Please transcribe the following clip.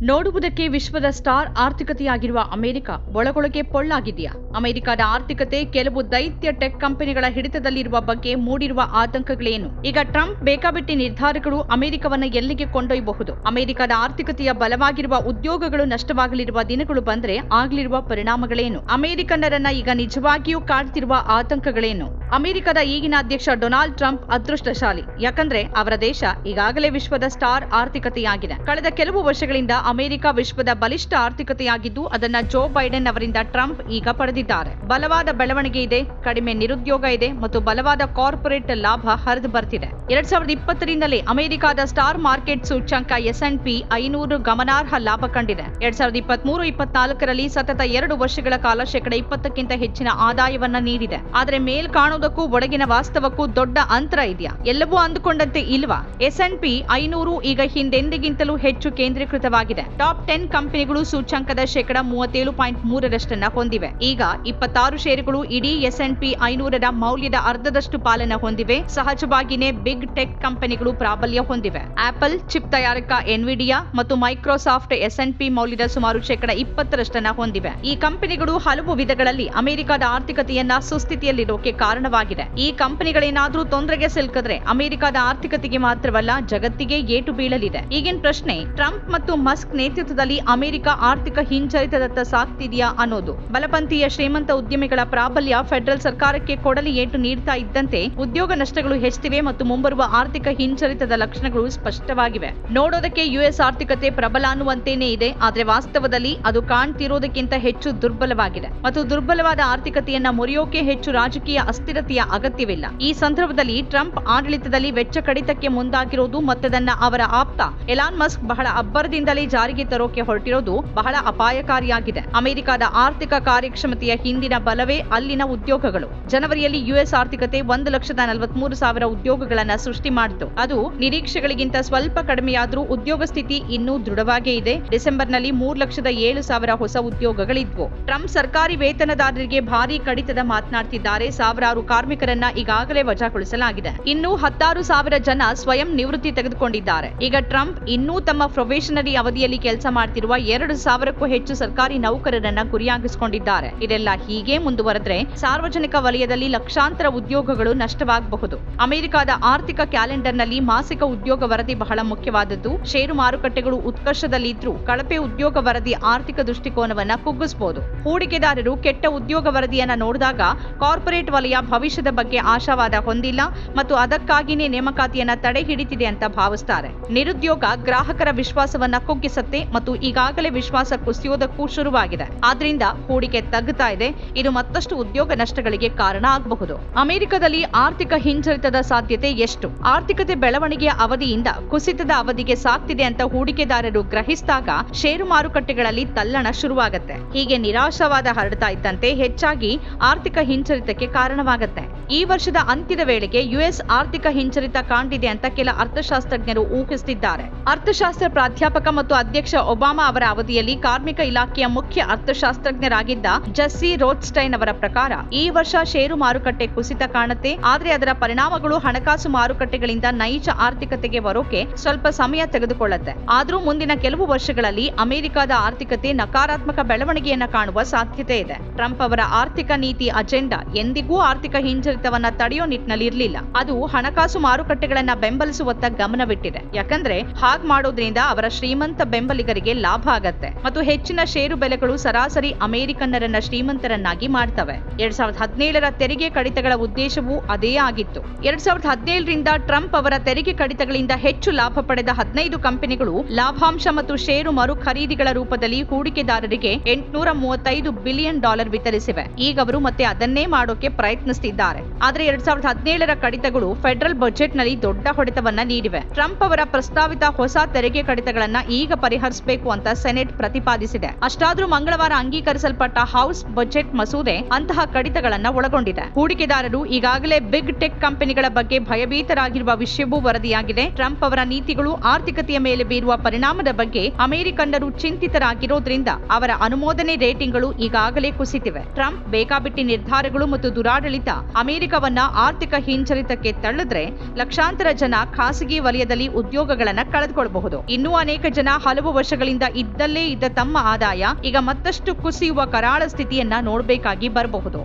ನೋಡುವುದಕ್ಕೆ ವಿಶ್ವದ star ಆರ್ಥಿಕತೆಯಾಗಿರುವ America ಒಳಗೊಳಗೆ ಪೊಳ್ಳಾಗಿದೆಯಾ? ಅಮೆರಿಕದ ಆರ್ಥಿಕತೆ ಕೆಲವು ದೈತ್ಯ ಟೆಕ್ ಕಂಪನಿಗಳ ಹಿಡಿತದಲ್ಲಿರುವ ಬಗ್ಗೆ ಮೂಡಿರುವ ಆತಂಕಗಳೇನು? ಈಗ ಟ್ರಂಪ್ ಬೇಕಾಬಿಟ್ಟಿ ನಿರ್ಧಾರಗಳು ಅಮೆರಿಕವನ್ನ ಎಲ್ಲಿಗೆ ಕೊಂಡೊಯ್ಯಬಹುದು? ಅಮೆರಿಕದ ಆರ್ಥಿಕತೆಯ ಬಲವಾಗಿರುವ ಉದ್ಯೋಗಗಳು ನಷ್ಟವಾಗಲಿರುವ ದಿನಗಳು ಬಂದ್ರೆ ಆಗಲಿರುವ ಪರಿಣಾಮಗಳೇನು? ಅಮೆರಿಕನ್ನರನ್ನ ಈಗ ನಿಜವಾಗಿಯೂ ಕಾಡ್ತಿರುವ ಆತಂಕಗಳೇನು? ಅಮೆರಿಕದ ಈಗಿನ ಅಧ್ಯಕ್ಷ ಡೊನಾಲ್ಡ್ ಟ್ರಂಪ್ ಅದೃಷ್ಟಶಾಲಿ. ಯಾಕಂದ್ರೆ ಅವರ ದೇಶ ಈಗಾಗಲೇ ವಿಶ್ವದ ಸ್ಟಾರ್ ಆರ್ಥಿಕತೆಯಾಗಿದೆ. ಕಳೆದ ಕೆಲವು ವರ್ಷಗಳಿಂದ ಅಮೆರಿಕ ವಿಶ್ವದ ಬಲಿಷ್ಠ ಆರ್ಥಿಕತೆಯಾಗಿದ್ದು ಅದನ್ನ ಜೋ ಬೈಡೆನ್ ಅವರಿಂದ ಟ್ರಂಪ್ ಈಗ ಪಡೆದಿದ್ದಾರೆ. ಬಲವಾದ ಬೆಳವಣಿಗೆ ಇದೆ, ಕಡಿಮೆ ನಿರುದ್ಯೋಗ ಇದೆ ಮತ್ತು ಬಲವಾದ ಕಾರ್ಪೊರೇಟ್ ಲಾಭ ಹರಿದು ಬರ್ತಿದೆ. 2020ರಿಂದಲೇ ಅಮೆರಿಕದ ಸ್ಟಾರ್ ಮಾರ್ಕೆಟ್ ಸೂಚ್ಯಂಕ S&P 500 ಗಮನಾರ್ಹ ಲಾಭ ಕಂಡಿದೆ. 2023-24ರಲ್ಲಿ ಸತತ 2 ವರ್ಷಗಳ ಕಾಲ 20%ಕ್ಕಿಂತ ಹೆಚ್ಚಿನ ಆದಾಯವನ್ನ ನೀಡಿದೆ. ಆದರೆ ಮೇಲ್ ಕಾಣೋದಕ್ಕೂ ಒಳಗಿನ ವಾಸ್ತವಕ್ಕೂ ದೊಡ್ಡ ಅಂತರ ಇದೆಯಾ? ಎಲ್ಲವೂ ಅಂದುಕೊಂಡಂತೆ ಇಲ್ವಾ? S&P 500 ಈಗ ಹಿಂದೆಂದಿಗಿಂತಲೂ ಹೆಚ್ಚು ಕೇಂದ್ರೀಕೃತವಾಗಿದೆ. ಟಾಪ್ 10 ಕಂಪನಿಗಳು ಸೂಚ್ಯಂಕದ 37.3% ಹೊಂದಿವೆ. ಈಗ 26 ಷೇರುಗಳು ಇಡೀ S&P 500ರ ಮೌಲ್ಯದ ಅರ್ಧದಷ್ಟು ಪಾಲನ್ನ ಹೊಂದಿವೆ. ಸಹಜವಾಗಿಯೇ ಬಿಗ್ ಟೆಕ್ ಕಂಪನಿಗಳು ಪ್ರಾಬಲ್ಯ ಹೊಂದಿವೆ. ಆಪಲ್, ಚಿಪ್ ತಯಾರಕ ಎನ್ವಿಡಿಯಾ ಮತ್ತು ಮೈಕ್ರೋಸಾಫ್ಟ್ S&P ಮೌಲ್ಯದ ಸುಮಾರು 20% ಹೊಂದಿವೆ. ಈ ಕಂಪನಿಗಳು ಹಲವು ವಿಧಗಳಲ್ಲಿ ಅಮೆರಿಕದ ಆರ್ಥಿಕತೆಯನ್ನ ಸುಸ್ಥಿತಿಯಲ್ಲಿರೋಕೆ ಕಾರಣವಾಗಿದೆ. ಈ ಕಂಪನಿಗಳೇನಾದ್ರೂ ತೊಂದರೆಗೆ ಸಿಲುಕಿದ್ರೆ ಅಮೆರಿಕದ ಆರ್ಥಿಕತೆಗೆ ಮಾತ್ರವಲ್ಲ ಜಗತ್ತಿಗೆ ಏಟು ಬೀಳಲಿದೆ. ಈಗಿನ ಪ್ರಶ್ನೆ, ಟ್ರಂಪ್ ಮತ್ತು ಮಸ್ಕ್ ನೇತೃತ್ವದಲ್ಲಿ ಅಮೆರಿಕ ಆರ್ಥಿಕ ಹಿಂಜರಿತದತ್ತ ಸಾಗ್ತಿದೆಯಾ ಅನ್ನೋದು. ಬಲಪಂಥೀಯ ಶ್ರೀಮಂತ ಉದ್ಯಮಿಗಳ ಪ್ರಾಬಲ್ಯ ಫೆಡರಲ್ ಸರ್ಕಾರಕ್ಕೆ ಕೊಡಲಿ ಏಟು ನೀಡ್ತಾ ಇದ್ದಂತೆ ಉದ್ಯೋಗ ನಷ್ಟಗಳು ಹೆಚ್ಚಿವೆ ಮತ್ತು ಮುಂಬರುವ ಆರ್ಥಿಕ ಹಿಂಜರಿತದ ಲಕ್ಷಣಗಳು ಸ್ಪಷ್ಟವಾಗಿವೆ. ನೋಡೋದಕ್ಕೆ US ಆರ್ಥಿಕತೆ ಪ್ರಬಲ ಅನ್ನುವಂತೇನೇ ಇದೆ, ಆದ್ರೆ ವಾಸ್ತವದಲ್ಲಿ ಅದು ಕಾಣ್ತಿರೋದಕ್ಕಿಂತ ಹೆಚ್ಚು ದುರ್ಬಲವಾಗಿದೆ ಮತ್ತು ದುರ್ಬಲವಾದ ಆರ್ಥಿಕತೆಯನ್ನ ಮುರಿಯೋಕೆ ಹೆಚ್ಚು ರಾಜಕೀಯ ಅಸ್ಥಿರತೆಯ ಅಗತ್ಯವಿಲ್ಲ. ಈ ಸಂದರ್ಭದಲ್ಲಿ ಟ್ರಂಪ್ ಆಡಳಿತದಲ್ಲಿ ವೆಚ್ಚ ಕಡಿತಕ್ಕೆ ಮುಂದಾಗಿರೋದು ಮತ್ತದನ್ನ ಅವರ ಆಪ್ತ ಎಲಾನ್ ಮಸ್ಕ್ ಬಹಳ ಅಬ್ಬರದಿಂದಲೇ ಜಾರಿಗೆ ತರೋಕೆ ಹೊರಟಿರೋದು ಬಹಳ ಅಪಾಯಕಾರಿಯಾಗಿದೆ. ಅಮೆರಿಕದ ಆರ್ಥಿಕ ಕಾರ್ಯಕ್ಷಮತೆಯ ಹಿಂದಿನ ಬಲವೇ ಅಲ್ಲಿನ ಉದ್ಯೋಗಗಳು. ಜನವರಿಯಲ್ಲಿ US ಆರ್ಥಿಕತೆ 1,43,000 ಉದ್ಯೋಗಗಳನ್ನ ಸೃಷ್ಟಿ ಮಾಡಿತು. ಅದು ನಿರೀಕ್ಷೆಗಳಿಗಿಂತ ಸ್ವಲ್ಪ ಕಡಿಮೆಯಾದರೂ ಉದ್ಯೋಗ ಸ್ಥಿತಿ ಇನ್ನೂ ದೃಢವಾಗೇ ಇದೆ. ಡಿಸೆಂಬರ್ನಲ್ಲಿ 3,07,000 ಹೊಸ ಉದ್ಯೋಗಗಳಿದ್ವು. ಟ್ರಂಪ್ ಸರ್ಕಾರಿ ವೇತನದಾರರಿಗೆ ಭಾರೀ ಕಡಿತದ ಮಾತನಾಡ್ತಿದ್ದಾರೆ. ಸಾವಿರಾರು ಕಾರ್ಮಿಕರನ್ನ ಈಗಾಗಲೇ ವಜಾಗೊಳಿಸಲಾಗಿದೆ. ಇನ್ನೂ 16,000 ಜನ ಸ್ವಯಂ ನಿವೃತ್ತಿ ತೆಗೆದುಕೊಂಡಿದ್ದಾರೆ. ಈಗ ಟ್ರಂಪ್ ಇನ್ನೂ ತಮ್ಮ ಪ್ರೊಬೇಷನರಿ ಅವಧಿಯಲ್ಲಿ ಕೆಲಸ ಮಾಡ್ತಿರುವ 2,000ಕ್ಕೂ ಹೆಚ್ಚು ಸರ್ಕಾರಿ ನೌಕರರನ್ನ ಗುರಿಯಾಗಿಸಿಕೊಂಡಿದ್ದಾರೆ. ಇದೆಲ್ಲ ಹೀಗೆ ಮುಂದುವರೆದ್ರೆ ಸಾರ್ವಜನಿಕ ವಲಯದಲ್ಲಿ ಲಕ್ಷಾಂತರ ಉದ್ಯೋಗಗಳು ನಷ್ಟವಾಗಬಹುದು. ಅಮೆರಿಕದ ಆರ್ಥಿಕ ಕ್ಯಾಲೆಂಡರ್ನಲ್ಲಿ ಮಾಸಿಕ ಉದ್ಯೋಗ ವರದಿ ಬಹಳ ಮುಖ್ಯವಾದದ್ದು. ಷೇರು ಮಾರುಕಟ್ಟೆಗಳು ಉತ್ಕರ್ಷದಲ್ಲಿದ್ರೂ ಕಳಪೆ ಉದ್ಯೋಗ ವರದಿ ಆರ್ಥಿಕ ದೃಷ್ಟಿಕೋನವನ್ನ ಕುಗ್ಗಿಸಬಹುದು. ಹೂಡಿಕೆದಾರರು ಕೆಟ್ಟ ಉದ್ಯೋಗ ವರದಿಯನ್ನ ನೋಡಿದಾಗ ಕಾರ್ಪೊರೇಟ್ ವಲಯ ಭವಿಷ್ಯದ ಬಗ್ಗೆ ಆಶಾವಾದ ಹೊಂದಿಲ್ಲ ಮತ್ತು ಅದಕ್ಕಾಗಿಯೇ ನೇಮಕಾತಿಯನ್ನ ತಡೆ ಹಿಡಿತಿದೆ ಅಂತ ಭಾವಿಸ್ತಾರೆ. ನಿರುದ್ಯೋಗ ಗ್ರಾಹಕರ ವಿಶ್ವಾಸವನ್ನ ಕುಗ್ಗಿಸುತ್ತೆ ಮತ್ತು ಈಗಾಗಲೇ ವಿಶ್ವಾಸ ಕುಸಿಯೋದಕ್ಕೂ ಶುರುವಾಗಿದೆ. ಆದ್ರಿಂದ ಹೂಡಿಕೆ ತಗ್ಗುತ್ತಾ ಇದೆ. ಇದು ಮತ್ತಷ್ಟು ಉದ್ಯೋಗ ನಷ್ಟಗಳಿಗೆ ಕಾರಣ ಆಗಬಹುದು. ಅಮೆರಿಕದಲ್ಲಿ ಆರ್ಥಿಕ ಹಿಂಜರಿತದ ಸಾಧ್ಯತೆ ಎಷ್ಟು? ಆರ್ಥಿಕತೆ ಬೆಳವಣಿಗೆಯ ಅವಧಿಯಿಂದ ಕುಸಿತದ ಅವಧಿಗೆ ಸಾಗ್ತಿದೆ ಅಂತ ಹೂಡಿಕೆದಾರರು ಗ್ರಹಿಸಿದಾಗ ಷೇರು ಮಾರುಕಟ್ಟೆಗಳಲ್ಲಿ ತಲ್ಲಣ ಶುರುವಾಗುತ್ತೆ. ಹೀಗೆ ನಿರಾಶಾವಾದ ಹರಡ್ತಾ ಇದ್ದಂತೆ ಹೆಚ್ಚಾಗಿ ಆರ್ಥಿಕ ಹಿಂಜರಿತಕ್ಕೆ ಕಾರಣವಾಗುತ್ತೆ. ಈ ವರ್ಷದ ಅಂತ್ಯದ ವೇಳೆಗೆ US ಆರ್ಥಿಕ ಹಿಂಜರಿತ ಕಾಣ್ತಿದೆ ಅಂತ ಕೆಲ ಅರ್ಥಶಾಸ್ತ್ರಜ್ಞರು ಊಹಿಸುತ್ತಿದ್ದಾರೆ. ಅರ್ಥಶಾಸ್ತ್ರ ಪ್ರಾಧ್ಯಾಪಕ ಮತ್ತು ಅಧ್ಯಕ್ಷ ಒಬಾಮಾ ಅವರ ಅವಧಿಯಲ್ಲಿ ಕಾರ್ಮಿಕ ಇಲಾಖೆಯ ಮುಖ್ಯ ಅರ್ಥಶಾಸ್ತ್ರಜ್ಞರಾಗಿದ್ದ ಜೆಸ್ಸಿ ರೋತ್ಸ್ಟೈನ್ ಅವರ ಪ್ರಕಾರ ಈ ವರ್ಷ ಷೇರು ಮಾರುಕಟ್ಟೆ ಕುಸಿತ ಕಾಣುತ್ತೆ. ಆದ್ರೆ ಅದರ ಪರಿಣಾಮಗಳು ಹಣಕಾಸು ಮಾರುಕಟ್ಟೆಗಳಿಂದ ನೈಜ ಆರ್ಥಿಕತೆಗೆ ಬರೋಕೆ ಸ್ವಲ್ಪ ಸಮಯ ತೆಗೆದುಕೊಳ್ಳುತ್ತೆ. ಆದ್ರೂ ಮುಂದಿನ ಕೆಲವು ವರ್ಷಗಳಲ್ಲಿ ಅಮೆರಿಕದ ಆರ್ಥಿಕತೆ ನಕಾರಾತ್ಮಕ ಬೆಳವಣಿಗೆಯನ್ನ ಕಾಣುವ ಸಾಧ್ಯತೆ ಇದೆ. ಟ್ರಂಪ್ ಅವರ ಆರ್ಥಿಕ ನೀತಿ ಅಜೆಂಡಾ ಎಂದಿಗೂ ಆರ್ಥಿಕ ಹಿಂಜರಿತವನ್ನ ತಡೆಯೋ ನಿಟ್ಟಿನಲ್ಲಿ ಇರಲಿಲ್ಲ. ಅದು ಹಣಕಾಸು ಮಾರುಕಟ್ಟೆಗಳನ್ನ ಬೆಂಬಲಿಸುವತ್ತ ಗಮನವಿಟ್ಟಿದೆ. ಯಾಕಂದ್ರೆ ಹಾಗ್ ಮಾಡೋದ್ರಿಂದ ಅವರ ಶ್ರೀಮಂತ ಬೆಂಬಲಿಗರಿಗೆ ಲಾಭ ಆಗತ್ತೆ ಮತ್ತು ಹೆಚ್ಚಿನ ಷೇರು ಬೆಲೆಗಳು ಸರಾಸರಿ ಅಮೆರಿಕನ್ನರನ್ನ ಶ್ರೀಮಂತರನ್ನಾಗಿ ಮಾಡ್ತವೆ. 2017ರ ತೆರಿಗೆ ಕಡಿತಗಳ ಉದ್ದೇಶವೂ ಅದೇ ಆಗಿತ್ತು. 2017ರಿಂದ ಟ್ರಂಪ್ ಅವರ ತೆರಿಗೆ ಕಡಿತಗಳಿಂದ ಹೆಚ್ಚು ಲಾಭ ಪಡೆದ 15 ಕಂಪನಿಗಳು ಲಾಭಾಂಶ ಮತ್ತು ಷೇರು ಮರು ಖರೀದಿಗಳ ರೂಪದಲ್ಲಿ ಹೂಡಿಕೆದಾರರಿಗೆ $835 ಬಿಲಿಯನ್ ವಿತರಿಸಿವೆ. ಈಗ ಅವರು ಮತ್ತೆ ಅದನ್ನೇ ಮಾಡೋಕೆ ಪ್ರಯತ್ನಿಸುತ್ತಿದ್ದಾರೆ. ಆದ್ರೆ 2017ರ ಕಡಿತಗಳು ಫೆಡರಲ್ ಬಜೆಟ್ನಲ್ಲಿ ದೊಡ್ಡ ಹೊಡೆತವನ್ನ ನೀಡಿವೆ. ಟ್ರಂಪ್ ಅವರ ಪ್ರಸ್ತಾವಿತ ಹೊಸ ತೆರಿಗೆ ಕಡಿತಗಳನ್ನ ಈಗ ಪರಿಹರಿಸಬೇಕು ಅಂತ ಸೆನೆಟ್ ಪ್ರತಿಪಾದಿಸಿದೆ. ಅಷ್ಟಾದ್ರೂ ಮಂಗಳವಾರ ಅಂಗೀಕರಿಸಲ್ಪಟ್ಟ ಹೌಸ್ ಬಜೆಟ್ ಮಸೂದೆ ಅಂತಹ ಕಡಿತಗಳನ್ನ ಒಳಗೊಂಡಿದೆ. ಹೂಡಿಕೆದಾರರು ಈಗಾಗಲೇ ಬಿಗ್ ಟೆಕ್ ಕಂಪನಿಗಳ ಬಗ್ಗೆ ಭಯಭೀತರಾಗಿರುವ ವಿಷಯವೂ ವರದಿಯಾಗಿದೆ. ಟ್ರಂಪ್ ಅವರ ನೀತಿಗಳು ಆರ್ಥಿಕತೆಯ ಮೇಲೆ ಬೀರುವ ಪರಿಣಾಮದ ಬಗ್ಗೆ ಅಮೆರಿಕನ್ನರು ಚಿಂತಿತರಾಗಿರೋದ್ರಿಂದ ಅವರ ಅನುಮೋದನೆ ರೇಟಿಂಗ್ಗಳು ಈಗಾಗಲೇ ಕುಸಿತಿವೆ. ಟ್ರಂಪ್ ಬೇಕಾಬಿಟ್ಟಿ ನಿರ್ಧಾರಗಳು ಮತ್ತು ದುರಾಡಳಿತ ಸಹಿತ ಅಮೆರಿಕವನ್ನ ಆರ್ಥಿಕ ಹಿಂಜರಿತಕ್ಕೆ ತಳ್ಳಿದ್ರೆ ಲಕ್ಷಾಂತರ ಜನ ಖಾಸಗಿ ವಲಯದಲ್ಲಿ ಉದ್ಯೋಗಗಳನ್ನ ಕಳೆದುಕೊಳ್ಳಬಹುದು. ಇನ್ನೂ ಅನೇಕ ಜನ ಹಲವು ವರ್ಷಗಳಿಂದ ಇದ್ದಲ್ಲೇ ಇದ್ದ ತಮ್ಮ ಆದಾಯ ಈಗ ಮತ್ತಷ್ಟು ಕುಸಿಯುವ ಕರಾಳ ಸ್ಥಿತಿಯನ್ನ ನೋಡಬೇಕಾಗಿ ಬರಬಹುದು.